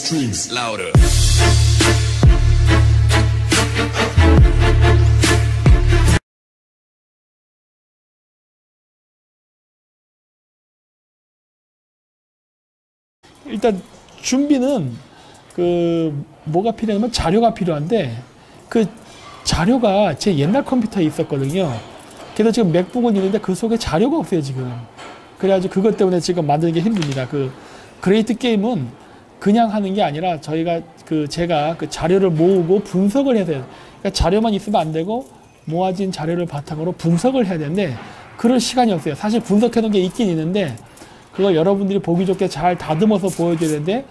streams louder. 일단 준비는 뭐가 필요하냐면 자료가 필요한데 그 자료가 제 옛날 컴퓨터에 있었거든요. 그래서 지금 맥북은 있는데 그 속에 자료가 없어요 지금. 그래가지고 그것 때문에 지금 만드는 게 힘듭니다. 그레이트 게임은 그냥 하는 게 아니라 제가 그 자료를 모으고 분석을 해야 돼요. 그러니까 자료만 있으면 안 되고 모아진 자료를 바탕으로 분석을 해야 되는데 그럴 시간이 없어요. 사실 분석해 놓은 게 있긴 있는데 그걸 여러분들이 보기 좋게 잘 다듬어서 보여줘야 되는데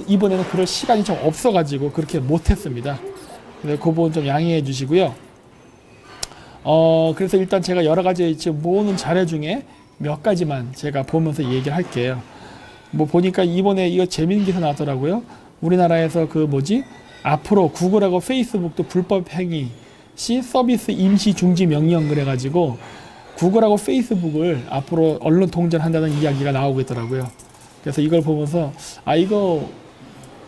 이번에는 그럴 시간이 좀 없어가지고 그렇게 못했습니다. 그래서 그 부분 좀 양해해 주시고요. 그래서 일단 제가 여러 가지 지금 모으는 자료 중에 몇 가지만 제가 보면서 얘기를 할게요. 뭐 보니까 이번에 이거 재밌는 기사 나왔더라고요. 우리나라에서 앞으로 구글하고 페이스북도 불법 행위 시 서비스 임시 중지 명령 그래가지고 구글하고 페이스북을 앞으로 언론 통제한다는 이야기가 나오고 있더라고요. 그래서 이걸 보면서 이거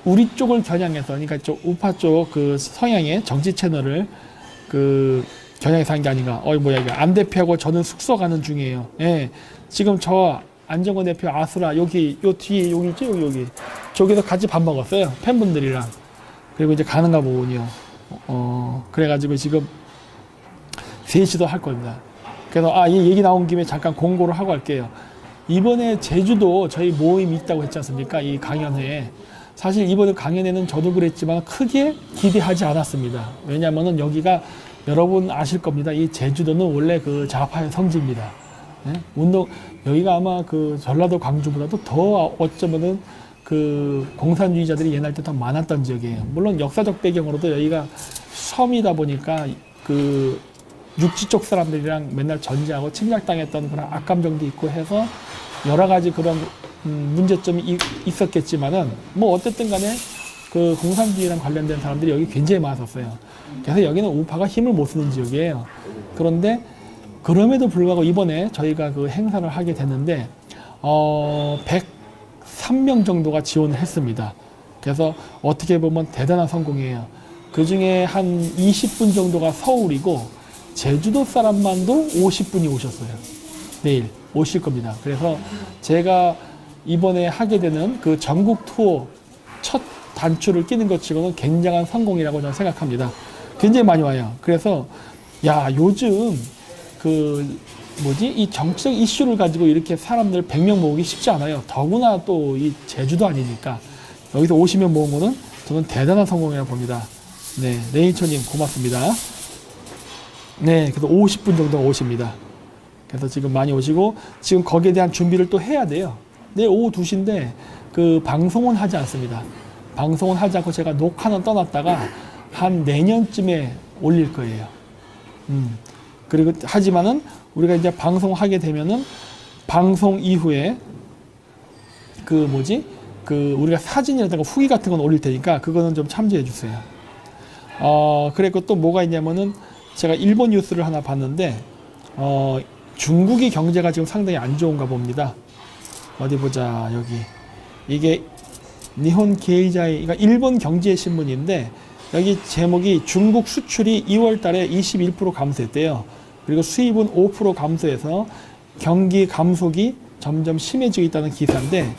우리 쪽을 겨냥해서 그러니까 우파 쪽 성향의 정치 채널을 겨냥해서 한 게 아닌가. 이거 안 대표하고 저는 숙소 가는 중이에요. 예. 지금 저 안정권 대표 아수라 요 뒤에 여기 있죠? 여기 저기서 같이 밥 먹었어요. 팬분들이랑. 그리고 이제 가는가 보군요. 그래가지고 지금 3시도 할 겁니다. 그래서 이 얘기 나온 김에 잠깐 공고를 하고 할게요. 이번에 제주도 저희 모임이 있다고 했지 않습니까? 이 강연회에. 사실 이번에 강연회는 저도 그랬지만 크게 기대하지 않았습니다. 왜냐하면 여기가 여러분 아실 겁니다. 이 제주도는 원래 좌파의 성지입니다. 네? 여기가 아마 전라도 광주보다도 더 어쩌면은 공산주의자들이 옛날 때 더 많았던 지역이에요. 물론 역사적 배경으로도 여기가 섬이다 보니까 육지 쪽 사람들이랑 맨날 전쟁하고 침략당했던 그런 악감정도 있고 해서 여러 가지 그런 문제점이 있었겠지만은 뭐 어쨌든 간에 공산주의랑 관련된 사람들이 여기 굉장히 많았었어요. 그래서 여기는 우파가 힘을 못 쓰는 지역이에요. 그런데 그럼에도 불구하고 이번에 저희가 행사를 하게 됐는데 103명 정도가 지원을 했습니다. 그래서 어떻게 보면 대단한 성공이에요. 그 중에 한 20분 정도가 서울이고 제주도 사람만도 50분이 오셨어요. 내일 오실 겁니다. 그래서 제가 이번에 하게 되는 전국 투어 첫 단추를 끼는 것 치고는 굉장한 성공이라고 저는 생각합니다. 굉장히 많이 와요. 그래서 요즘 이 정치적 이슈를 가지고 이렇게 사람들 100명 모으기 쉽지 않아요. 더구나 또 이 제주도 아니니까 여기서 50명 모은 거는 저는 대단한 성공이라고 봅니다. 네, 네이처님 고맙습니다. 네, 그래서 50분 정도 오십니다. 그래서 지금 많이 오시고 지금 거기에 대한 준비를 또 해야 돼요. 내일 오후 2시인데 방송은 하지 않습니다. 방송은 하지 않고 제가 녹화는 떠났다가 한 내년쯤에 올릴 거예요. 그리고 하지만은 우리가 이제 방송하게 되면은 방송 이후에 우리가 사진이라든가 후기 같은 건 올릴 테니까 그거는 좀 참조해 주세요. 그리고 또 뭐가 있냐면은 제가 일본 뉴스를 하나 봤는데 중국이 경제가 지금 상당히 안 좋은가 봅니다. 어디 보자. 여기 이게 니혼 게이자이 그러니까 일본 경제 신문인데 여기 제목이 중국 수출이 2월 달에 21% 감소했대요. 그리고 수입은 5% 감소해서 경기 감속이 점점 심해지고 있다는 기사인데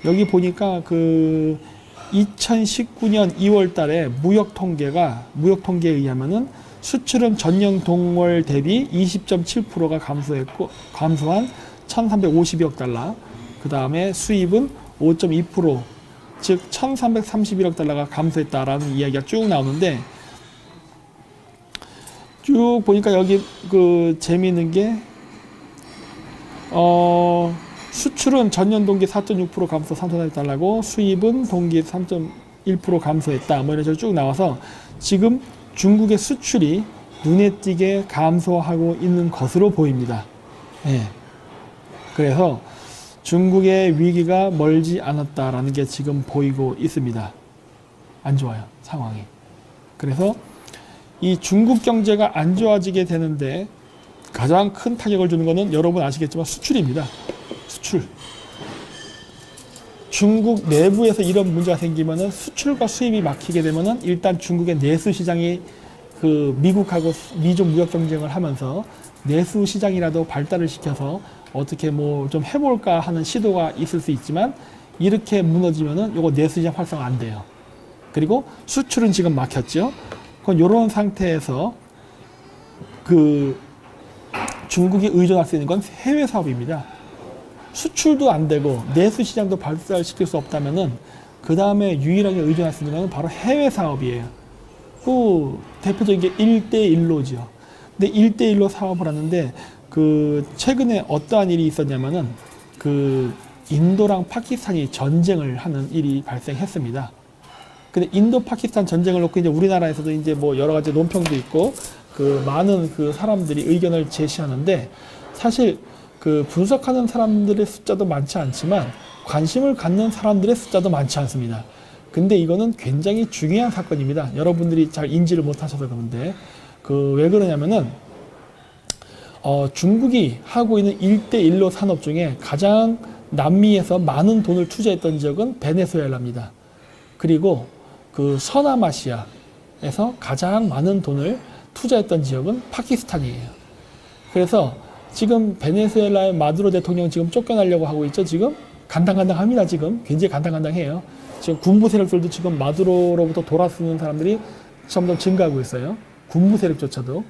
여기 보니까 2019년 2월 달에 무역 통계에 의하면은 수출은 전년 동월 대비 20.7%가 감소한 1,352억 달러. 그 다음에 수입은 5.2%, 즉 1,331억 달러가 감소했다라는 이야기가 쭉 나오는데 쭉 보니까 여기 재미있는 게 수출은 전년 동기 4.6% 감소 3,400억 달러고 수입은 동기 3.1% 감소했다. 뭐 이런 식으로 쭉 나와서 지금 중국의 수출이 눈에 띄게 감소하고 있는 것으로 보입니다. 예. 그래서 중국의 위기가 멀지 않았다라는 게 지금 보이고 있습니다. 안 좋아요, 상황이. 그래서 이 중국 경제가 안 좋아지게 되는데 가장 큰 타격을 주는 것은 여러분 아시겠지만 수출입니다. 수출. 중국 내부에서 이런 문제가 생기면은 수출과 수입이 막히게 되면은 일단 중국의 내수 시장이 그 미국하고 미중 무역 경쟁을 하면서 내수 시장이라도 발달을 시켜서 어떻게 뭐 좀 해볼까 하는 시도가 있을 수 있지만 이렇게 무너지면은 요거 내수 시장 활성화 안 돼요. 그리고 수출은 지금 막혔죠. 그건 요런 상태에서 그 중국이 의존할 수 있는 건 해외 사업입니다. 수출도 안 되고 내수 시장도 발달시킬 수 없다면은 그 다음에 유일하게 의존할 수 있는 건 바로 해외 사업이에요. 그 대표적인 게 1대1로죠. 근데 1대1로 사업을 하는데 그 최근에 어떠한 일이 있었냐면은 그 인도랑 파키스탄이 전쟁을 하는 일이 발생했습니다. 근데 인도 파키스탄 전쟁을 놓고 이제 우리나라에서도 이제 뭐 여러 가지 논평도 있고 그 많은 그 사람들이 의견을 제시하는데 사실 그 분석하는 사람들의 숫자도 많지 않지만 관심을 갖는 사람들의 숫자도 많지 않습니다. 근데 이거는 굉장히 중요한 사건입니다. 여러분들이 잘 인지를 못하셔서 그런데 그 왜 그러냐면은 중국이 하고 있는 1대1로 산업 중에 가장 남미에서 많은 돈을 투자했던 지역은 베네수엘라입니다. 그리고 그 서남아시아에서 가장 많은 돈을 투자했던 지역은 파키스탄이에요. 그래서 지금 베네수엘라의 마두로 대통령 지금 쫓겨나려고 하고 있죠. 지금 간당간당합니다. 지금 굉장히 간당간당해요. 지금 군부 세력들도 지금 마두로로부터 돌아서는 사람들이 점점 증가하고 있어요. 군부 세력조차도.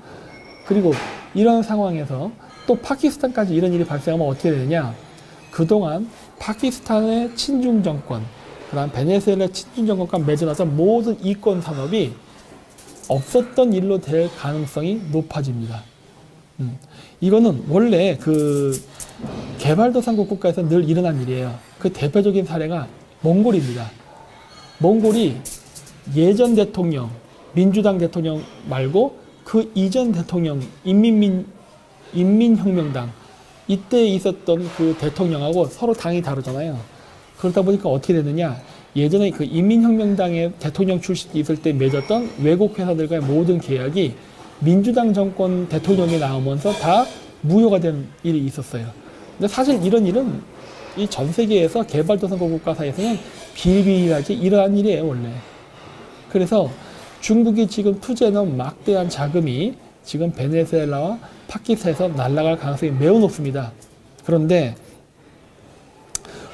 그리고 이런 상황에서 또 파키스탄까지 이런 일이 발생하면 어떻게 되느냐. 그동안 파키스탄의 친중 정권, 그다음 베네수엘라 친중 정권과 맺어나서 모든 이권 산업이 없었던 일로 될 가능성이 높아집니다. 이거는 원래 그 개발도상국 국가에서 늘 일어난 일이에요. 그 대표적인 사례가 몽골입니다. 몽골이 예전 대통령, 민주당 대통령 말고 그 이전 대통령, 인민혁명당, 이때 있었던 그 대통령하고 서로 당이 다르잖아요. 그러다 보니까 어떻게 되느냐. 예전에 그 인민혁명당의 대통령 출신이 있을 때 맺었던 외국 회사들과의 모든 계약이 민주당 정권 대통령이 나오면서 다 무효가 된 일이 있었어요. 근데 사실 이런 일은 이 전 세계에서 개발도상국 국가 사이에서는 비일비일하게 일어난 일이에요, 원래. 그래서 중국이 지금 투자해놓은 막대한 자금이 지금 베네수엘라와 파키스탄에서 날아갈 가능성이 매우 높습니다. 그런데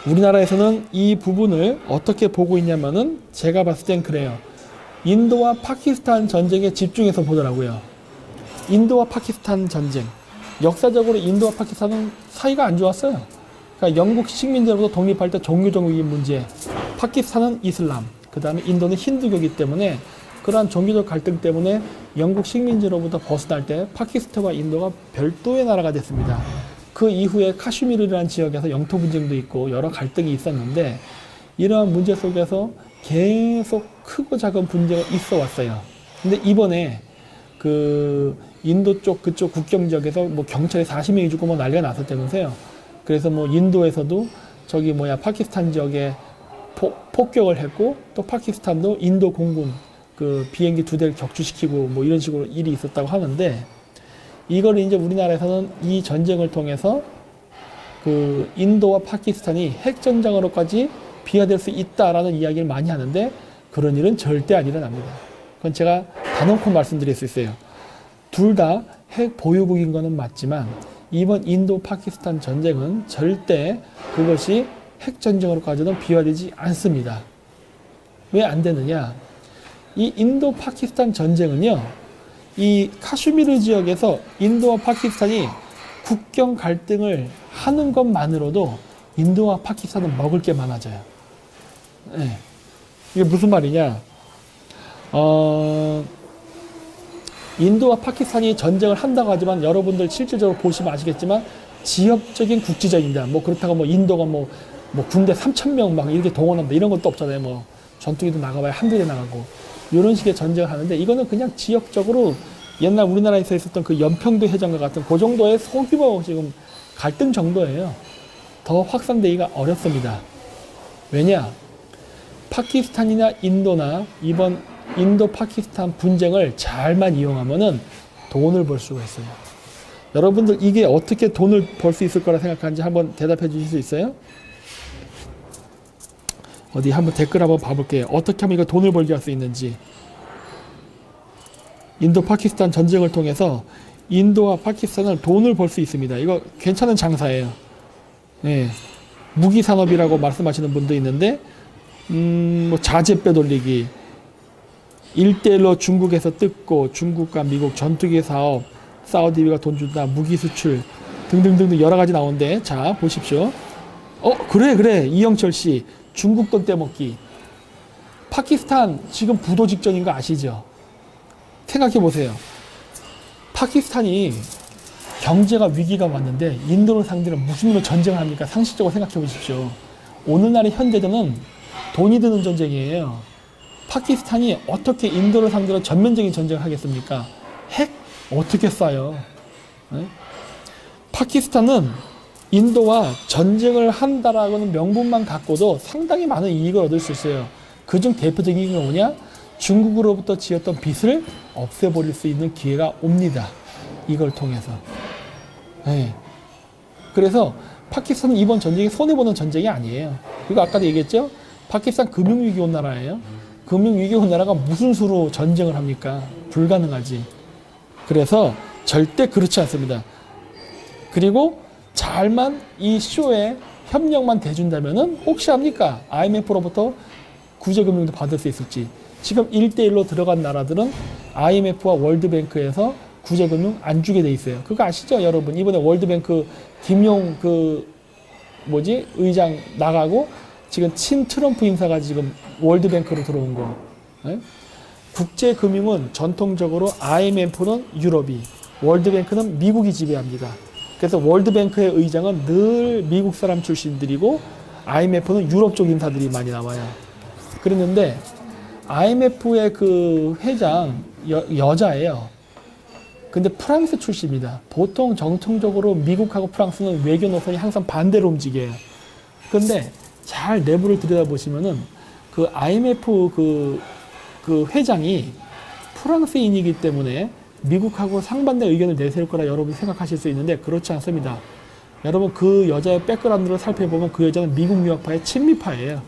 우리나라에서는 이 부분을 어떻게 보고 있냐면은 제가 봤을 땐 그래요. 인도와 파키스탄 전쟁에 집중해서 보더라고요. 인도와 파키스탄 전쟁. 역사적으로 인도와 파키스탄은 사이가 안 좋았어요. 그러니까 영국 식민지로부터 독립할 때 종교적인 문제, 파키스탄은 이슬람, 그 다음에 인도는 힌두교이기 때문에 그러한 종교적 갈등 때문에 영국 식민지로부터 벗어날 때 파키스탄과 인도가 별도의 나라가 됐습니다. 그 이후에 카슈미르라는 지역에서 영토 분쟁도 있고 여러 갈등이 있었는데 이러한 문제 속에서 계속 크고 작은 분쟁이 있어 왔어요. 근데 이번에 그 인도 쪽 그쪽 국경 지역에서 뭐 경찰이 40명이 죽고 뭐 난리가 났었다면서요. 그래서 뭐 인도에서도 저기 뭐야 파키스탄 지역에 폭격을 했고 또 파키스탄도 인도 공군 그 비행기 2대를 격추시키고 뭐 이런 식으로 일이 있었다고 하는데 이걸 이제 우리나라에서는 이 전쟁을 통해서 그 인도와 파키스탄이 핵전쟁으로까지 비화될 수 있다라는 이야기를 많이 하는데 그런 일은 절대 안 일어납니다. 그건 제가 단언코 말씀드릴 수 있어요. 둘 다 핵 보유국인 거는 맞지만 이번 인도 파키스탄 전쟁은 절대 그것이 핵전쟁으로까지는 비화되지 않습니다. 왜 안 되느냐? 이 인도 파키스탄 전쟁은요. 이 카슈미르 지역에서 인도와 파키스탄이 국경 갈등을 하는 것만으로도 인도와 파키스탄은 먹을 게 많아져요. 네. 이게 무슨 말이냐? 인도와 파키스탄이 전쟁을 한다고 하지만 여러분들 실질적으로 보시면 아시겠지만 지역적인 국지전입니다. 뭐 그렇다고 뭐 인도가 뭐 군대 3,000명 막 이렇게 동원한다 이런 것도 없잖아요. 뭐 전투기도 나가봐야 한두 대 나가고 이런 식의 전쟁을 하는데 이거는 그냥 지역적으로 옛날 우리나라에서 있었던 그 연평도 해전과 같은 그 정도의 소규모 지금 갈등 정도예요. 더 확산되기가 어렵습니다. 왜냐? 파키스탄이나 인도나 이번 인도 파키스탄 분쟁을 잘만 이용하면은 돈을 벌 수가 있어요. 여러분들 이게 어떻게 돈을 벌 수 있을 거라 생각하는지 한번 대답해 주실 수 있어요? 어디 한번 댓글 한번 봐볼게요. 어떻게 하면 이거 돈을 벌게 할 수 있는지. 인도 파키스탄 전쟁을 통해서 인도와 파키스탄은 돈을 벌 수 있습니다. 이거 괜찮은 장사예요. 네. 무기 산업이라고 말씀하시는 분도 있는데 뭐 자재 빼돌리기, 1대1로 중국에서 뜯고 중국과 미국 전투기 사업, 사우디가 돈 준다, 무기 수출 등등등등 여러 가지 나오는데 자 보십시오. 그래 이영철 씨 중국 돈 떼먹기. 파키스탄 지금 부도 직전인 거 아시죠? 생각해 보세요. 파키스탄이 경제가 위기가 왔는데 인도를 상대로 무슨 일로 전쟁을 합니까? 상식적으로 생각해 보십시오. 오늘날의 현대전은 돈이 드는 전쟁이에요. 파키스탄이 어떻게 인도를 상대로 전면적인 전쟁을 하겠습니까? 핵 어떻게 쏴요? 네? 파키스탄은 인도와 전쟁을 한다라고는 명분만 갖고도 상당히 많은 이익을 얻을 수 있어요. 그중 대표적인 게 뭐냐? 중국으로부터 지었던 빚을 없애버릴 수 있는 기회가 옵니다. 이걸 통해서. 네. 그래서 파키스탄은 이번 전쟁이 손해보는 전쟁이 아니에요. 그리고 아까도 얘기했죠? 파키스탄 금융위기 온 나라예요. 금융위기 온 나라가 무슨 수로 전쟁을 합니까? 불가능하지. 그래서 절대 그렇지 않습니다. 그리고 잘만 이 쇼에 협력만 대준다면은 혹시 합니까? IMF로부터 구제금융도 받을 수 있을지. 지금 1대1로 들어간 나라들은 IMF와 월드뱅크에서 구제금융 안 주게 돼 있어요. 그거 아시죠, 여러분? 이번에 월드뱅크 김용 의장 나가고 지금 친 트럼프 인사가 지금 월드뱅크로 들어온 거. 네? 국제금융은 전통적으로 IMF는 유럽이, 월드뱅크는 미국이 지배합니다. 그래서 월드뱅크의 의장은 늘 미국 사람 출신들이고 IMF는 유럽 쪽 인사들이 많이 나와요. 그랬는데 IMF의 그 회장 여자예요. 근데 프랑스 출신입니다. 보통 정통적으로 미국하고 프랑스는 외교 노선이 항상 반대로 움직여요. 근데 잘 내부를 들여다보시면은 그 IMF 그 회장이 프랑스인이기 때문에 미국하고 상반된 의견을 내세울 거라 여러분이 생각하실 수 있는데 그렇지 않습니다. 여러분 그 여자의 백그라운드를 살펴보면 그 여자는 미국 유학파의 친미파예요.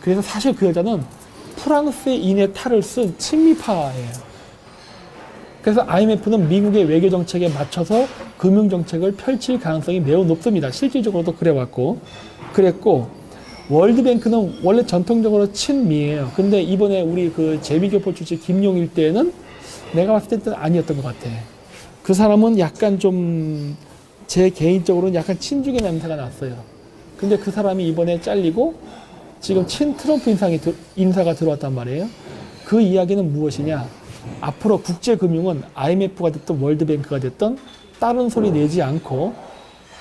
그래서 사실 그 여자는 프랑스인의 탈을 쓴 친미파예요. 그래서 IMF는 미국의 외교 정책에 맞춰서 금융 정책을 펼칠 가능성이 매우 높습니다. 실질적으로도 그랬고 월드뱅크는 원래 전통적으로 친미예요. 근데 이번에 우리 그 재미교포 출신 김용일 때는 내가 봤을 때는 아니었던 것 같아. 그 사람은 약간 좀 제 개인적으로는 약간 친중의 냄새가 났어요. 근데 그 사람이 이번에 잘리고 지금 친 트럼프 인사가 들어왔단 말이에요. 그 이야기는 무엇이냐? 앞으로 국제금융은 IMF가 됐든 월드뱅크가 됐든 다른 소리 내지 않고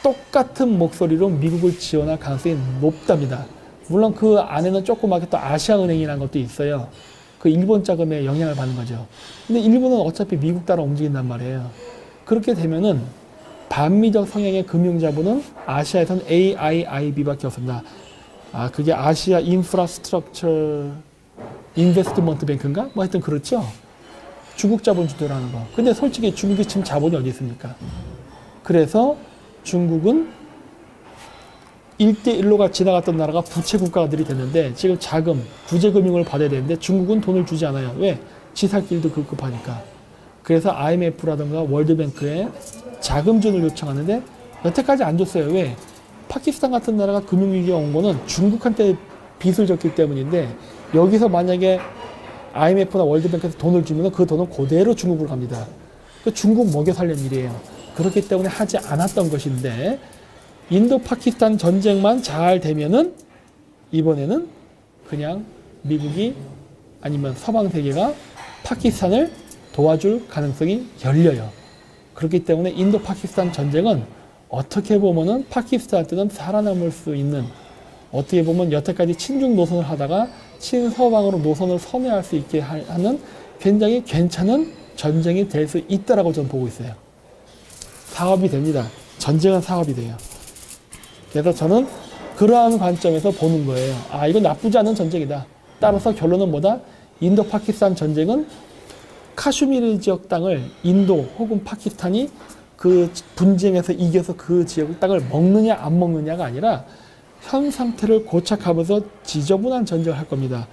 똑같은 목소리로 미국을 지원할 가능성이 높답니다. 물론 그 안에는 조그맣게 또 아시아은행이라는 것도 있어요. 그 일본 자금에 영향을 받는 거죠. 근데 일본은 어차피 미국 따라 움직인단 말이에요. 그렇게 되면은 반미적 성향의 금융자본은 아시아에서는 AIIB밖에 없습니다. 그게 아시아 인프라스트럭처 인베스트먼트 뱅크인가? 뭐 하여튼 그렇죠. 중국 자본 주도라는 거. 근데 솔직히 중국이 지금 자본이 어디 있습니까? 그래서 중국은 1대1로가 지나갔던 나라가 부채 국가들이 됐는데 지금 자금, 구제금융을 받아야 되는데 중국은 돈을 주지 않아요. 왜? 지살길도 급급하니까. 그래서 IMF라든가 월드뱅크에 자금준을 요청하는데 여태까지 안 줬어요. 왜? 파키스탄 같은 나라가 금융위기가 온 거는 중국한테 빚을 졌기 때문인데 여기서 만약에 IMF나 월드뱅크에서 돈을 주면 그 돈은 그대로 중국으로 갑니다. 중국 먹여 살린 일이에요. 그렇기 때문에 하지 않았던 것인데 인도 파키스탄 전쟁만 잘 되면은 이번에는 그냥 미국이 아니면 서방 세계가 파키스탄을 도와줄 가능성이 열려요. 그렇기 때문에 인도 파키스탄 전쟁은 어떻게 보면은 파키스탄한테는 살아남을 수 있는, 어떻게 보면 여태까지 친중 노선을 하다가 친서방으로 노선을 선회할 수 있게 하는 굉장히 괜찮은 전쟁이 될 수 있다라고 저는 보고 있어요. 사업이 됩니다. 전쟁은 사업이 돼요. 그래서 저는 그러한 관점에서 보는 거예요. 이건 나쁘지 않은 전쟁이다. 따라서 결론은 뭐다? 인도 파키스탄 전쟁은 카슈미르 지역 땅을 인도 혹은 파키스탄이 그 분쟁에서 이겨서 그 지역 땅을 먹느냐 안 먹느냐가 아니라 현 상태를 고착하면서 지저분한 전쟁을 할 겁니다.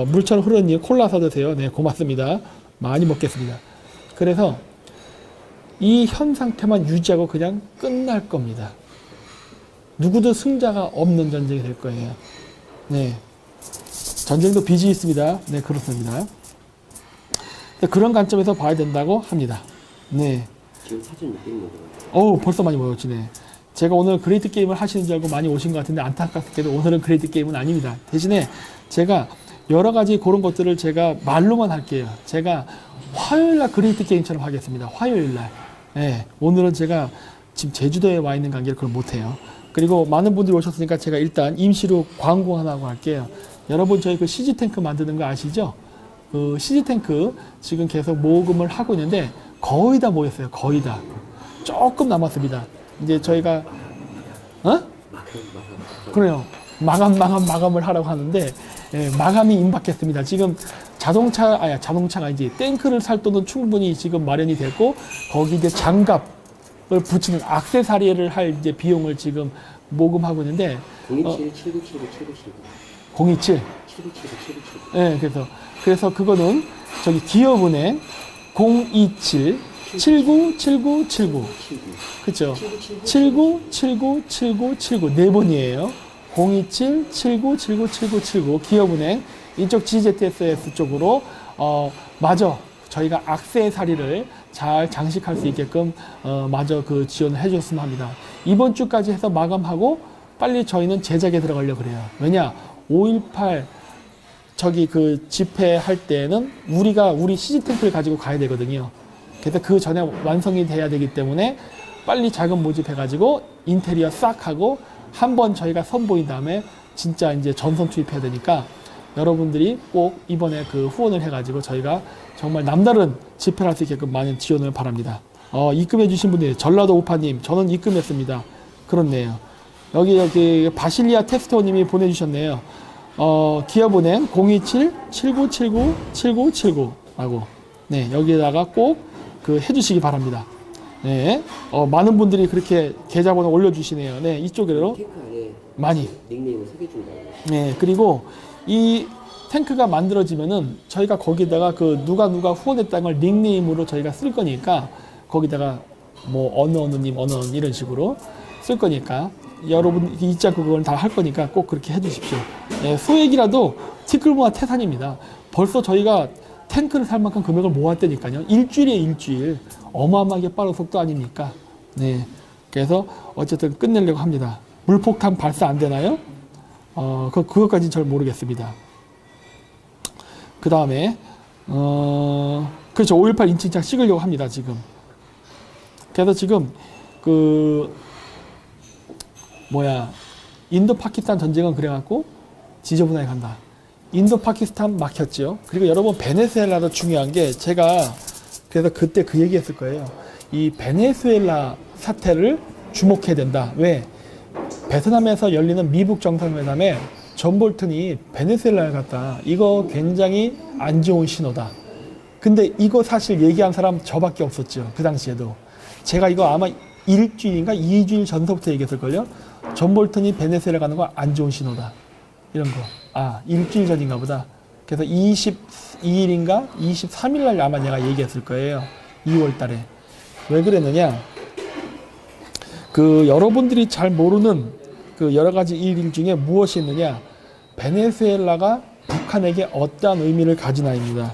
물처럼 흐르는 콜라 사드세요. 네, 고맙습니다. 많이 먹겠습니다. 그래서 이 현 상태만 유지하고 그냥 끝날 겁니다. 누구도 승자가 없는 전쟁이 될 거예요. 네. 전쟁도 빚이 있습니다. 네, 그렇습니다. 그런 관점에서 봐야 된다고 합니다. 네. 지금 사진 몇 개 있는 거예요? 벌써 많이 모였지네. 제가 오늘 그레이트 게임을 하시는 줄 알고 많이 오신 것 같은데 안타깝게도 오늘은 그레이트 게임은 아닙니다. 대신에 제가 여러 가지 그런 것들을 제가 말로만 할게요. 제가 화요일날 그레이트 게임처럼 하겠습니다. 화요일날. 네, 오늘은 제가 지금 제주도에 와 있는 관계로 그걸 못해요. 그리고 많은 분들이 오셨으니까 제가 일단 임시로 광고 하나 하고 할게요. 여러분 저희 그 CG탱크 만드는 거 아시죠? 그 CG탱크 지금 계속 모금을 하고 있는데 거의 다 모였어요. 거의 다. 조금 남았습니다. 이제 저희가 그래요. 마감을 하라고 하는데 예, 마감이 임박했습니다. 지금 자동차가 이제 탱크를 살 돈은 충분히 지금 마련이 됐고 거기 이제 장갑을 붙이는 액세서리를 할 이제 비용을 지금 모금하고 있는데 027 7979 7979 027 7979 예, 그래서 그거는 저기 기업은행 027 797979 그쵸? 79797979 네 번이에요. 027 79797979 기업은행 이쪽 GZSS 쪽으로 마저 저희가 액세서리를 잘 장식할 수 있게끔 마저 그 지원을 해줬으면 합니다. 이번 주까지 해서 마감하고 빨리 저희는 제작에 들어가려고 그래요. 왜냐 5.18 저기 그 집회할 때는 우리 CG탱크를 가지고 가야 되거든요. 그래서 그 전에 완성이 돼야 되기 때문에 빨리 자금 모집해가지고 인테리어 싹 하고 한번 저희가 선보인 다음에 진짜 이제 전선 투입해야 되니까 여러분들이 꼭 이번에 그 후원을 해가지고 저희가 정말 남다른 집회를 할 수 있게끔 많은 지원을 바랍니다. 입금해 주신 분들 전라도 오파님 저는 입금했습니다. 그렇네요. 여기 바실리아 테스토님이 보내주셨네요. 기업은행 027-7979-7979라고 네 여기에다가 꼭 그 해주시기 바랍니다. 네, 많은 분들이 그렇게 계좌번호 올려주시네요. 네, 이쪽으로 많이 닉네임을 새겨준다고. 네, 그리고 이 탱크가 만들어지면은 저희가 거기다가 그 누가 후원했다는 걸 닉네임으로 저희가 쓸 거니까 거기다가 뭐 어느님 이런 식으로 쓸 거니까 여러분 잊지 않고 그걸 다 할 거니까 꼭 그렇게 해주십시오. 네, 소액이라도 티끌모아 태산입니다. 벌써 저희가 탱크를 살 만큼 금액을 모았다니까요. 일주일에 일주일 어마어마하게 빠른 속도 아닙니까? 네, 그래서 어쨌든 끝내려고 합니다. 물폭탄 발사 안 되나요? 그것까지는 잘 모르겠습니다. 그 다음에 그렇죠. 5.18 인칭창 찍으려고 합니다. 지금. 그래서 지금 인도 파키스탄 전쟁은 그래갖고 지저분하게 간다. 인도 파키스탄 막혔죠. 그리고 여러분 베네수엘라도 중요한 게 제가 그래서 그때 그 얘기했을 거예요. 이 베네수엘라 사태를 주목해야 된다. 왜? 베트남에서 열리는 미북 정상회담에 존 볼튼이 베네수엘라에 갔다. 이거 굉장히 안 좋은 신호다. 근데 이거 사실 얘기한 사람 저밖에 없었죠. 그 당시에도. 제가 이거 아마 일주일인가 2주일 전서부터 얘기했을걸요. 존 볼튼이 베네수엘라 가는 거 안 좋은 신호다. 이런 거. 일주일 전인가 보다. 그래서 22일인가 23일 날 아마 내가 얘기했을 거예요. 2월 달에. 왜 그랬느냐? 여러분들이 잘 모르는 그 여러 가지 일 중에 무엇이 있느냐? 베네수엘라가 북한에게 어떠한 의미를 가지나입니다.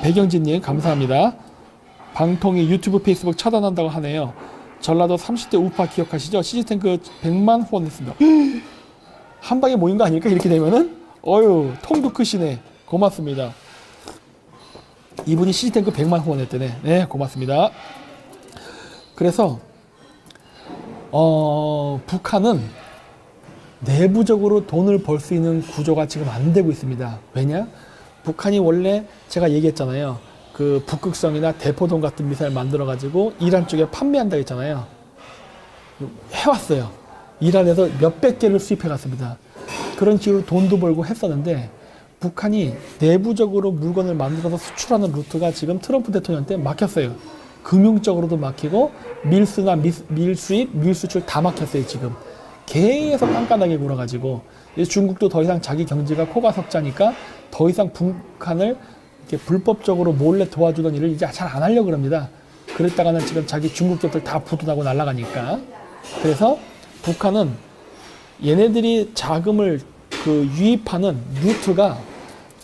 백영진님 감사합니다. 방통위 유튜브 페이스북 차단한다고 하네요. 전라도 30대 우파 기억하시죠? CG탱크 100만 후원했습니다. 한 방에 모인 거 아닐까? 이렇게 되면은 통도 크시네. 고맙습니다. 이분이 CG탱크 100만 후원했대네. 네, 고맙습니다. 그래서 북한은 내부적으로 돈을 벌 수 있는 구조가 지금 안 되고 있습니다. 왜냐? 북한이 원래 제가 얘기했잖아요. 그 북극성이나 대포동 같은 미사일 만들어가지고 이란 쪽에 판매한다 했잖아요. 해왔어요. 이란에서 몇백 개를 수입해 갔습니다. 그런 식으로 돈도 벌고 했었는데 북한이 내부적으로 물건을 만들어서 수출하는 루트가 지금 트럼프 대통령 때 막혔어요. 금융적으로도 막히고 밀수나 밀수입, 밀수출 다 막혔어요. 지금 계속 깐깐하게 굴어가지고 중국도 더 이상 자기 경제가 코가 석자니까 더 이상 북한을 이렇게 불법적으로 몰래 도와주던 일을 이제 잘 안 하려고 그럽니다. 그랬다가는 지금 자기 중국 기업들 다 부도나고 날아가니까. 그래서 북한은 얘네들이 자금을 그 유입하는 루트가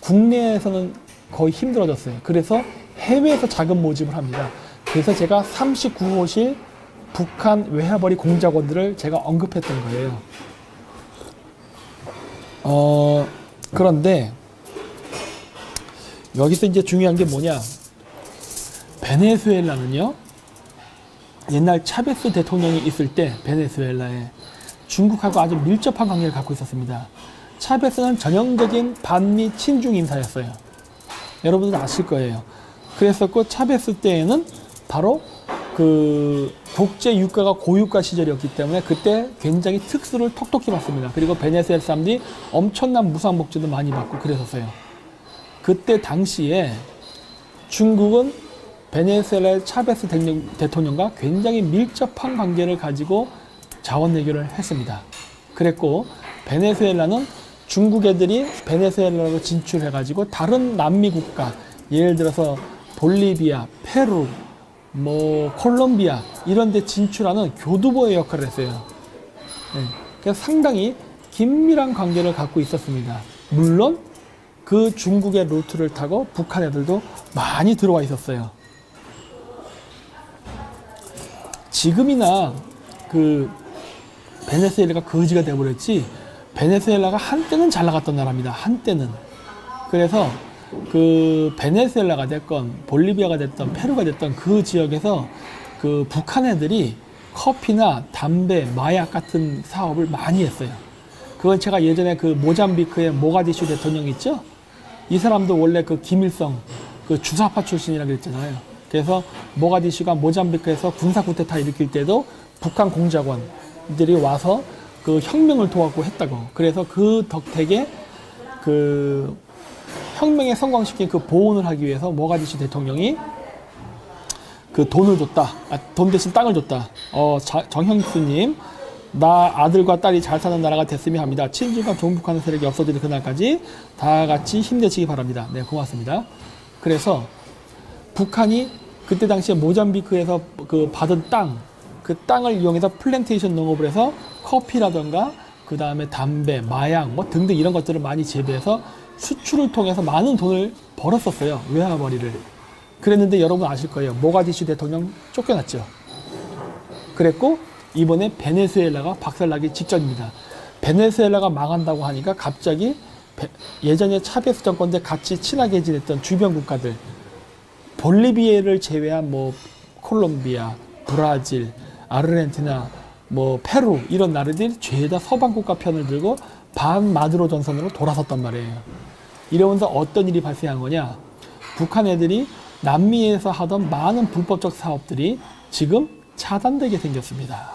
국내에서는 거의 힘들어졌어요. 그래서 해외에서 자금 모집을 합니다. 그래서 제가 39호실 북한 외화벌이 공작원들을 제가 언급했던 거예요. 그런데 여기서 이제 중요한 게 뭐냐? 베네수엘라는요, 옛날 차베스 대통령이 있을 때 베네수엘라에 중국하고 아주 밀접한 관계를 갖고 있었습니다. 차베스는 전형적인 반미 친중 인사였어요. 여러분들 아실 거예요. 그랬었고 차베스 때에는 바로 그 독재 유가가 고유가 시절이었기 때문에 그때 굉장히 특수를 톡톡히 받습니다. 그리고 베네수엘 사람들이 엄청난 무상복지도 많이 받고 그랬었어요. 그때 당시에 중국은 베네수엘라의 차베스 대통령과 굉장히 밀접한 관계를 가지고 자원 외교를 했습니다. 그랬고 베네수엘라는 중국 애들이 베네수엘라로 진출해가지고 다른 남미 국가, 예를 들어서 볼리비아, 페루, 뭐 콜롬비아 이런 데 진출하는 교두보의 역할을 했어요. 네. 그래서 상당히 긴밀한 관계를 갖고 있었습니다. 물론 그 중국의 루트를 타고 북한 애들도 많이 들어와 있었어요. 지금이나 그 베네수엘라가 거지가 돼버렸지, 베네수엘라가 한때는 잘 나갔던 나라입니다. 한때는. 그래서 그 베네수엘라가 됐건 볼리비아가 됐던 페루가 됐던 그 지역에서 그 북한 애들이 커피나 담배, 마약 같은 사업을 많이 했어요. 그건 제가 예전에 그 모잠비크의 모가디슈 대통령 있죠? 이 사람도 원래 그 김일성 그 주사파 출신이라고 그랬잖아요. 그래서 모가디슈가 모잠비크에서 군사 쿠데타 일으킬 때도 북한 공작원들이 와서 그 혁명을 도왔고 했다고. 그래서 그 덕택에 그 혁명에 성공시킨 그 보훈을 하기 위해서 모가디슈 대통령이 그 돈을 줬다. 돈 대신 땅을 줬다. 정형수님, 나 아들과 딸이 잘 사는 나라가 됐으면 합니다. 친중과 종북하는 세력이 없어지는 그날까지 다 같이 힘내시기 바랍니다. 네, 고맙습니다. 그래서 북한이 그때 당시에 모잠비크에서 그 받은 땅, 그 땅을 이용해서 플랜테이션 농업을 해서 커피라던가 그 다음에 담배, 마약 뭐 등등 이런 것들을 많이 재배해서 수출을 통해서 많은 돈을 벌었었어요. 외화벌이를. 그랬는데 여러분 아실 거예요. 모가디슈 대통령 쫓겨났죠. 그랬고 이번에 베네수엘라가 박살나기 직전입니다. 베네수엘라가 망한다고 하니까 갑자기 예전에 차베스 정권 때 같이 친하게 지냈던 주변 국가들, 볼리비아를 제외한 뭐 콜롬비아, 브라질, 아르헨티나, 뭐 페루 이런 나라들이 죄다 서방 국가 편을 들고 반마두로 전선으로 돌아섰단 말이에요. 이러면서 어떤 일이 발생한 거냐? 북한 애들이 남미에서 하던 많은 불법적 사업들이 지금 차단되게 생겼습니다.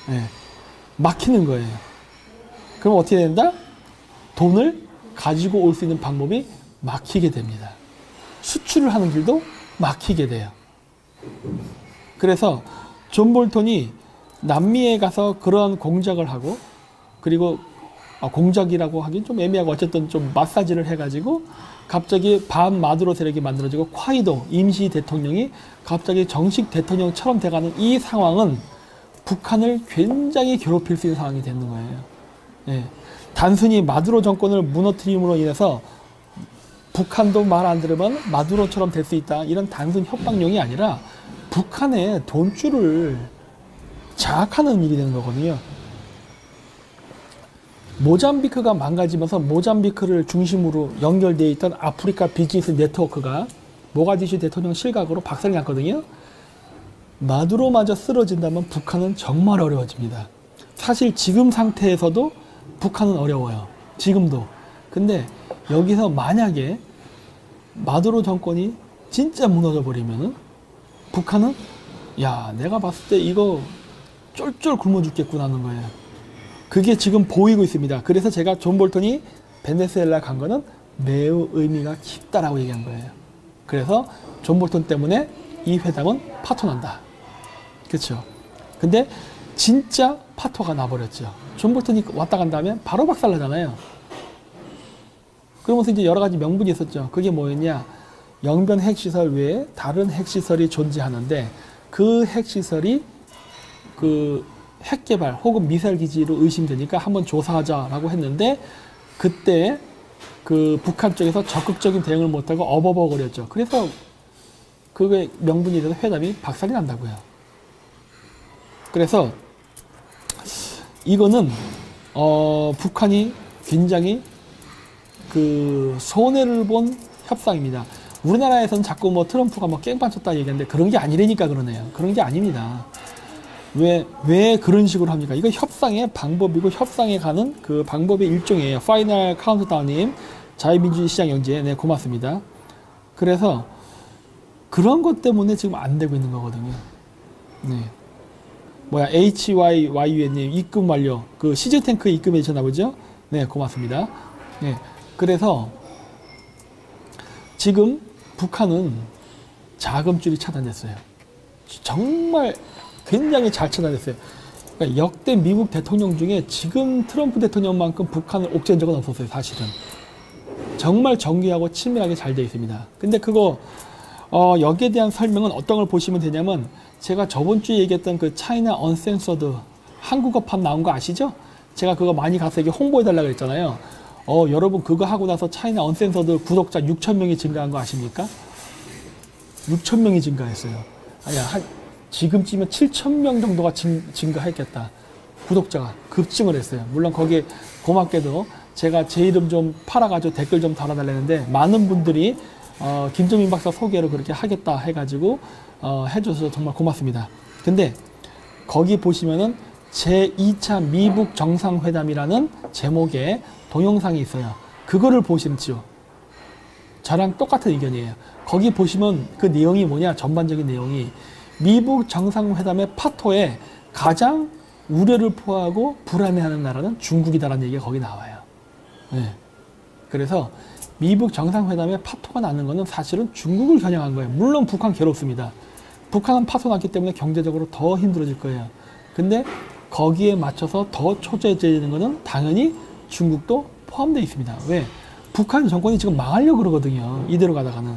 네. 막히는 거예요. 그럼 어떻게 된다? 돈을 가지고 올 수 있는 방법이 막히게 됩니다. 수출을 하는 길도 막히게 돼요. 그래서 존 볼턴이 남미에 가서 그런 공작을 하고, 그리고 공작이라고 하긴 좀 애매하고 어쨌든 좀 마사지를 해가지고 갑자기 반마두로 세력이 만들어지고 콰이도 임시 대통령이 갑자기 정식 대통령처럼 돼가는 이 상황은 북한을 굉장히 괴롭힐 수 있는 상황이 되는 거예요. 예. 단순히 마두로 정권을 무너뜨림으로 인해서 북한도 말 안 들으면 마두로처럼 될 수 있다, 이런 단순 협박용이 아니라 북한의 돈줄을 장악하는 일이 되는 거거든요. 모잠비크가 망가지면서 모잠비크를 중심으로 연결되어 있던 아프리카 비즈니스 네트워크가 모가디슈 대통령 실각으로 박살이 났거든요. 마두로마저 쓰러진다면 북한은 정말 어려워집니다. 사실 지금 상태에서도 북한은 어려워요. 지금도. 근데 여기서 만약에 마두로 정권이 진짜 무너져 버리면은 북한은 야, 내가 봤을 때 이거 쫄쫄 굶어 죽겠구나 하는 거예요. 그게 지금 보이고 있습니다. 그래서 제가 존 볼턴이 베네수엘라 간 거는 매우 의미가 깊다라고 얘기한 거예요. 그래서 존 볼턴 때문에 이 회담은 파토난다. 그렇죠. 근데 진짜 파토가 나버렸죠. 존 볼턴이 왔다 간다 하면 바로 박살나잖아요. 그러면서 이제 여러 가지 명분이 있었죠. 그게 뭐였냐? 영변 핵시설 외에 다른 핵시설이 존재하는데 그 핵시설이 그 핵개발 혹은 미사일 기지로 의심되니까 한번 조사하자라고 했는데 그때 그 북한 쪽에서 적극적인 대응을 못하고 어버버거렸죠. 그래서 그게 명분이 돼서 회담이 박살이 난다고요. 그래서 이거는 북한이 굉장히 그 손해를 본 협상입니다. 우리나라에서는 자꾸 뭐 트럼프가 뭐 깽판 쳤다 얘기하는데 그런 게 아니라니까 그러네요. 그런 게 아닙니다. 왜 그런 식으로 합니까? 이거 협상의 방법이고 협상에 가는 그 방법의 일종이에요. 파이널 카운트다운님, 자유민주주의 시장 경제, 네, 고맙습니다. 그래서 그런 것 때문에 지금 안 되고 있는 거거든요. 네. HYYU님 입금 완료. 그 시즈탱크 입금해 주셨나 보죠? 네, 고맙습니다. 네. 그래서 지금 북한은 자금줄이 차단됐어요. 정말 굉장히 잘 차단됐어요. 그러니까 역대 미국 대통령 중에 지금 트럼프 대통령만큼 북한을 옥죄한 적은 없었어요. 사실은. 정말 정교하고 친밀하게 잘 되어 있습니다. 근데 그거 여기에 대한 설명은 어떤 걸 보시면 되냐면 제가 저번 주에 얘기했던 그 차이나 언센서드 한국어판 나온 거 아시죠? 제가 그거 많이 가서 이게 홍보해달라고 했잖아요. 여러분 그거 하고 나서 차이나 언센서드 구독자 6,000명이 증가한 거 아십니까? 6,000명이 증가했어요. 아니야, 지금쯤이면 7,000명 정도가 증가했겠다. 구독자가 급증을 했어요. 물론 거기에 고맙게도 제가 제 이름 좀 팔아가지고 댓글 좀 달아달라는데 많은 분들이 김정민 박사 소개로 그렇게 하겠다 해가지고 해줘서 정말 고맙습니다. 근데 거기 보시면은 제2차 미북 정상회담이라는 제목의 동영상이 있어요. 그거를 보시죠. 저랑 똑같은 의견이에요. 거기 보시면 그 내용이 뭐냐, 전반적인 내용이 미북 정상회담의 파토에 가장 우려를 포하고 불안해하는 나라는 중국이다라는 얘기가 거기 나와요. 네. 그래서 미북 정상회담에 파토가 나는 것은 사실은 중국을 겨냥한 거예요. 물론 북한 괴롭습니다. 북한은 파토 났기 때문에 경제적으로 더 힘들어질 거예요. 근데 거기에 맞춰서 더 초조해지는 것은 당연히 중국도 포함되어 있습니다. 왜? 북한 정권이 지금 망하려고 그러거든요. 이대로 가다가는.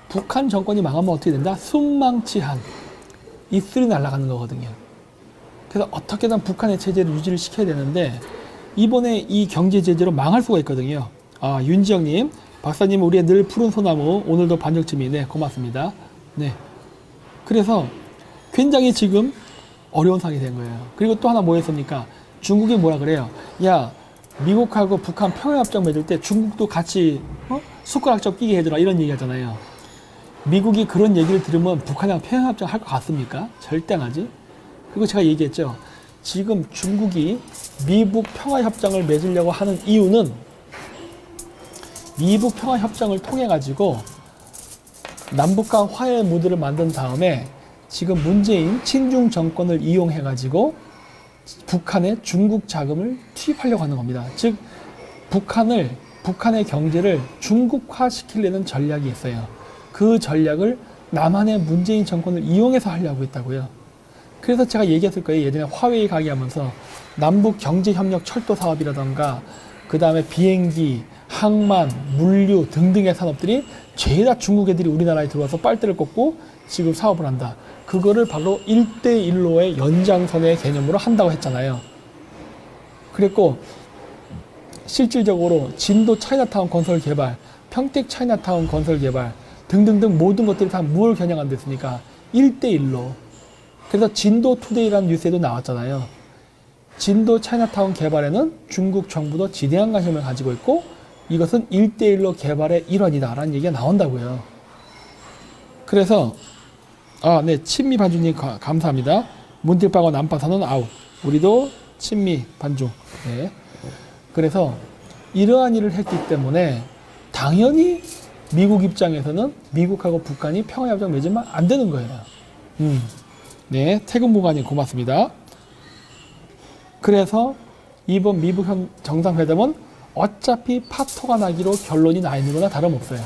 북한 정권이 망하면 어떻게 된다? 순망치한 입술이 날아가는 거거든요. 그래서 어떻게든 북한의 체제를 유지를 시켜야 되는데 이번에 이 경제 제재로 망할 수가 있거든요. 윤지영님, 박사님 우리의 늘 푸른 소나무 오늘도 반죽쯤이 네 고맙습니다. 네. 그래서 굉장히 지금 어려운 상황이 된 거예요. 그리고 또 하나 뭐였습니까? 중국이 뭐라 그래요? 야, 미국하고 북한 평화협정 맺을 때 중국도 같이 숟가락적 끼게 해주라 이런 얘기 하잖아요. 미국이 그런 얘기를 들으면 북한이랑 평화협정 할 것 같습니까? 절대 안 하지. 그리고 제가 얘기했죠. 지금 중국이 미북 평화협정을 맺으려고 하는 이유는 미북 평화협정을 통해 가지고 남북 간 화해 무드를 만든 다음에 지금 문재인 친중 정권을 이용해 가지고 북한에 중국 자금을 투입하려고 하는 겁니다. 즉 북한의 경제를 중국화 시키려는 전략이 있어요. 그 전략을 남한의 문재인 정권을 이용해서 하려고 했다고요. 그래서 제가 얘기했을 거예요. 예전에 화웨이 가게하면서 남북 경제협력 철도 사업이라던가 그 다음에 비행기, 항만, 물류 등등의 산업들이 죄다 중국 애들이 우리나라에 들어와서 빨대를 꽂고 지금 사업을 한다. 그거를 바로 1대1로의 연장선의 개념으로 한다고 했잖아요. 그랬고 실질적으로 진도 차이나타운 건설 개발, 평택 차이나타운 건설 개발 등등등 모든 것들이 다 뭘 겨냥한 됐습니까? 1대1로. 그래서 진도 투데이라는 뉴스에도 나왔잖아요. 진도 차이나타운 개발에는 중국 정부도 지대한 관심을 가지고 있고 이것은 1대1로 개발의 일환이다라는 얘기가 나온다고요. 그래서 네, 친미 반주님 감사합니다. 문틀방어 난파선은 아웃. 우리도 친미 반주. 네. 그래서 이러한 일을 했기 때문에 당연히 미국 입장에서는 미국하고 북한이 평화협정 맺으면 안 되는 거예요. 네, 태근무관님 고맙습니다. 그래서 이번 미북 정상회담은 어차피 파토가 나기로 결론이 나 있는 거나 다름없어요.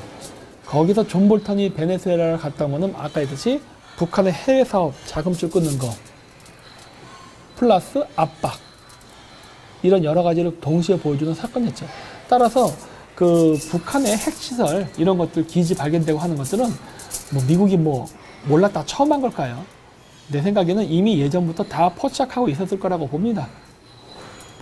거기서 존 볼턴이 베네수엘라를 갔다 오면 아까 했듯이 북한의 해외 사업 자금줄 끊는 거 플러스 압박 이런 여러 가지를 동시에 보여주는 사건이었죠. 따라서 그 북한의 핵시설 이런 것들 기지 발견되고 하는 것들은 뭐 미국이 뭐 몰랐다 처음 한 걸까요? 내 생각에는 이미 예전부터 다 포착하고 있었을 거라고 봅니다.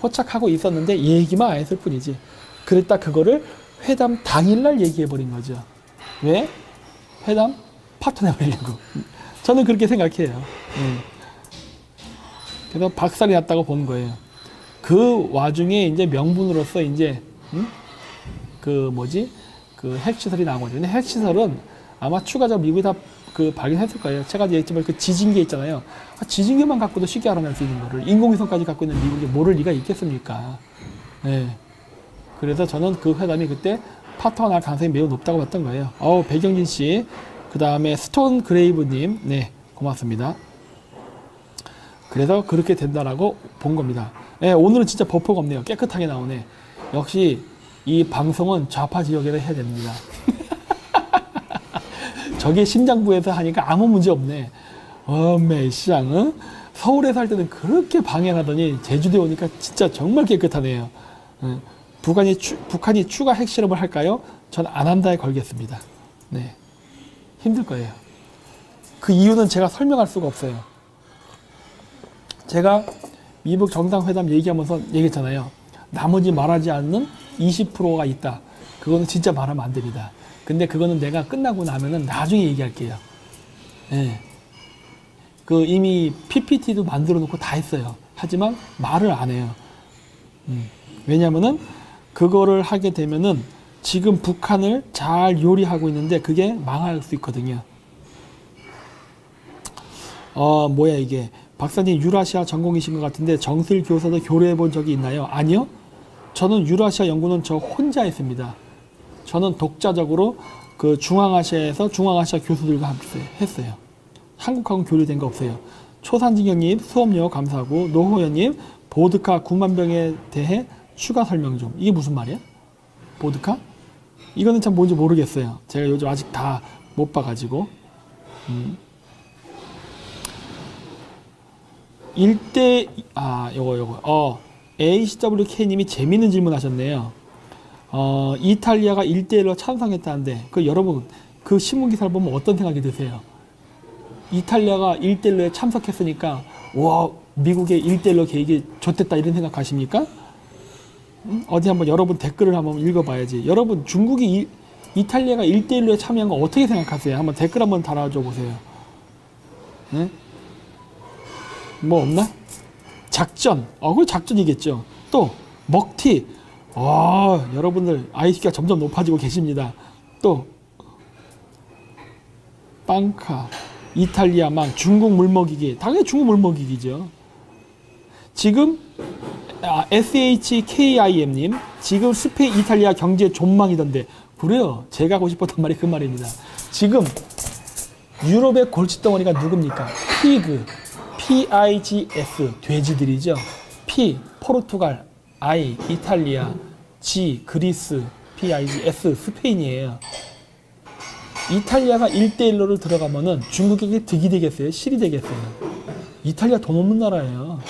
포착하고 있었는데 얘기만 안 했을 뿐이지. 그랬다 그거를 회담 당일날 얘기해버린 거죠. 왜? 회담 파토내버리려고. 저는 그렇게 생각해요. 그래서 박살이 났다고 보는 거예요. 그 와중에 이제 명분으로서 이제 그 핵시설이 나온 거죠. 근데 핵시설은 아마 추가적으로 미국이 다 그 발견했을 거예요. 제가 얘기했지만 그 지진계 있잖아요. 지진계만 갖고도 쉽게 알아낼 수 있는 거를 인공위성까지 갖고 있는 미국이 모를 리가 있겠습니까? 네. 그래서 저는 그 회담이 그때 파토가 날 가능성이 매우 높다고 봤던 거예요. 배경진 씨, 그 다음에 스톤 그레이브님, 네, 고맙습니다. 그래서 그렇게 된다라고 본 겁니다. 네, 오늘은 진짜 버퍼가 없네요. 깨끗하게 나오네. 역시 이 방송은 좌파 지역에서 해야 됩니다. 저게 심장부에서 하니까 아무 문제 없네. 메시장, 서울에 살 때는 그렇게 방해하더니 제주도에 오니까 진짜 정말 깨끗하네요. 북한이 추가 핵실험을 할까요? 전 안 한다에 걸겠습니다. 네, 힘들 거예요. 그 이유는 제가 설명할 수가 없어요. 제가 미국 정상회담 얘기하면서 얘기했잖아요. 나머지 말하지 않는 20%가 있다. 그거는 진짜 말하면 안 됩니다. 근데 그거는 내가 끝나고 나면은 나중에 얘기할게요. 네. 그 이미 PPT도 만들어 놓고 다 했어요. 하지만 말을 안 해요. 왜냐면은 그거를 하게 되면은 지금 북한을 잘 요리하고 있는데 그게 망할 수 있거든요. 뭐야 이게. 박사님 유라시아 전공이신 것 같은데 정슬 교사도 교류해 본 적이 있나요? 아니요. 저는 유라시아 연구는 저 혼자 했습니다. 저는 독자적으로 그 중앙아시아에서 중앙아시아 교수들과 함께 했어요. 한국하고는 교류된 거 없어요. 초산진경님 수업료 감사하고 노호연님 보드카 9만 병에 대해 추가 설명 좀. 이게 무슨 말이야? 보드카? 이거는 참 뭔지 모르겠어요. 제가 요즘 아직 다 못 봐가지고. ACWK님이 재밌는 질문 하셨네요. 이탈리아가 1대1로 찬성했다는데, 여러분, 그 신문기사를 보면 어떤 생각이 드세요? 이탈리아가 1대1로에 참석했으니까, 와, 미국의 1대1로 계획이 좋댔다, 이런 생각 하십니까? 어디 한번 여러분 댓글을 한번 읽어봐야지. 여러분, 중국이 이탈리아가 1대1로에 참여한 거 어떻게 생각하세요? 한번 댓글 한번 달아줘 보세요. 네? 뭐 없나? 작전. 그거 작전이겠죠. 또, 먹튀. 여러분들 IQ가 점점 높아지고 계십니다. 또 빵카, 이탈리아망, 중국 물먹이기. 당연히 중국 물먹이기죠. 지금 SHKIM님 지금 스페인, 이탈리아 경제 존망이던데. 그래요. 제가 하고 싶었던 말이 그 말입니다. 지금 유럽의 골칫덩어리가 누굽니까? 피그, PIGS, 돼지들이죠. P, 포르투갈, I, 이탈리아, G, 그리스, PIG, S, 스페인이에요. 이탈리아가 1대1로를 들어가면은 중국에게 득이 되겠어요? 실이 되겠어요? 이탈리아 돈 없는 나라예요.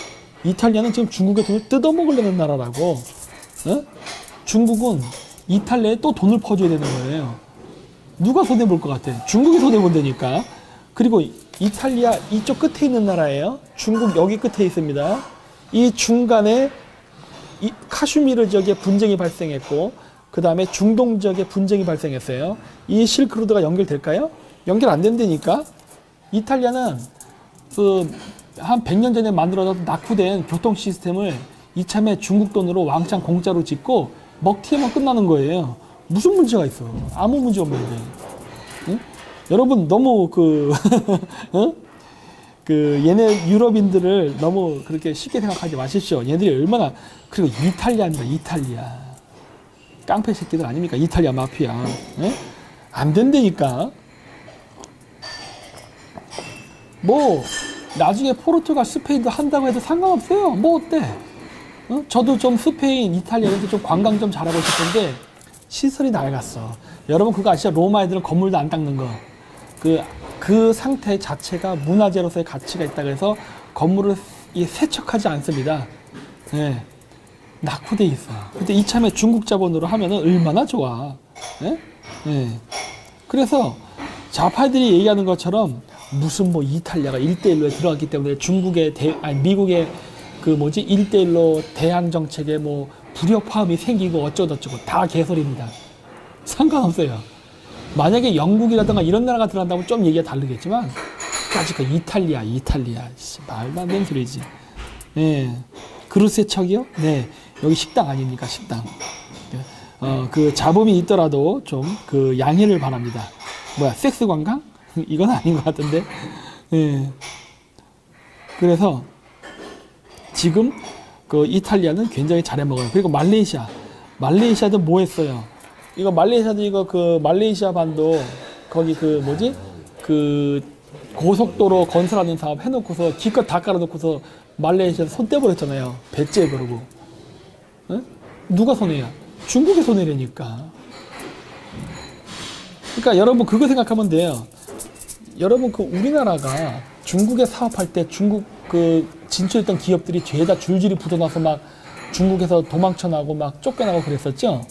이탈리아는 지금 중국의 돈을 뜯어먹으려는 나라라고. 중국은 이탈리아에 또 돈을 퍼줘야 되는 거예요. 누가 손해볼 것 같아? 중국이 손해본다니까. 그리고 이탈리아 이쪽 끝에 있는 나라예요. 중국 여기 끝에 있습니다. 이 중간에 이 카슈미르 지역에 분쟁이 발생했고, 그 다음에 중동 지역에 분쟁이 발생했어요. 이 실크로드가 연결될까요? 연결 안 된다니까. 이탈리아는 한 100년 전에 만들어졌던 낙후된 교통 시스템을 이참에 중국 돈으로 왕창 공짜로 짓고 먹튀에만 끝나는 거예요. 무슨 문제가 있어? 아무 문제 없는데. 응? 여러분 너무 얘네 유럽인들을 너무 그렇게 쉽게 생각하지 마십시오. 얘네들이 얼마나. 그리고 이탈리아입니다. 이탈리아 깡패 새끼들 아닙니까? 이탈리아 마피아. 에? 안 된다니까. 뭐 나중에 포르투갈, 스페인도 한다고 해도 상관없어요. 뭐 어때? 저도 좀 스페인, 이탈리아 이런 데 좀 관광 좀 잘하고 싶은데 시설이 낡았어. 여러분 그거 아시죠? 로마 애들은 건물도 안 닦는 거. 그 상태 자체가 문화재로서의 가치가 있다 그래서 건물을 세척하지 않습니다. 예. 낙후돼 있어요. 근데 이참에 중국 자본으로 하면은 얼마나 좋아. 예? 예. 그래서 좌파들이 얘기하는 것처럼 무슨 뭐 이탈리아가 1대1로에 들어갔기 때문에 중국의 미국의 그 뭐지 1대1로 대항 정책에 뭐 불협화음이 생기고 어쩌고저쩌고 다 개소리입니다. 상관없어요. 만약에 영국이라든가 이런 나라가 들어간다면 좀 얘기가 다르겠지만 아직 그 이탈리아 말도 안 되는 소리지. 예. 그릇 세척이요? 네. 여기 식당 아닙니까? 식당. 그 자본이 있더라도 좀 그 양해를 바랍니다. 뭐야, 섹스 관광? 이건 아닌 것 같은데. 예. 그래서 지금 그 이탈리아는 굉장히 잘해 먹어요. 그리고 말레이시아도 뭐 했어요? 이거 말레이시아도 이거 그 말레이시아 반도 거기 그 뭐지? 그 고속도로 건설하는 사업 해놓고서 기껏 다 깔아놓고서 말레이시아 손 떼버렸잖아요. 배째 그러고. 에? 누가 손해야? 중국의 손해라니까. 그러니까 여러분 그거 생각하면 돼요. 여러분 그 우리나라가 중국에 사업할 때 중국 그 진출했던 기업들이 죄다 줄줄이 붙어나서 막 중국에서 도망쳐나고 막 쫓겨나고 그랬었죠.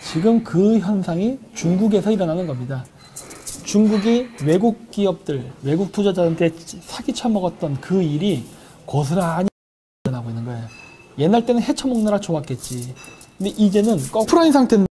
지금 그 현상이 중국에서 일어나는 겁니다. 중국이 외국 기업들, 외국 투자자한테 사기쳐 먹었던 그 일이 고스란히 일어나고 있는 거예요. 옛날 때는 헤쳐먹느라 좋았겠지. 근데 이제는 거꾸로인 상태인데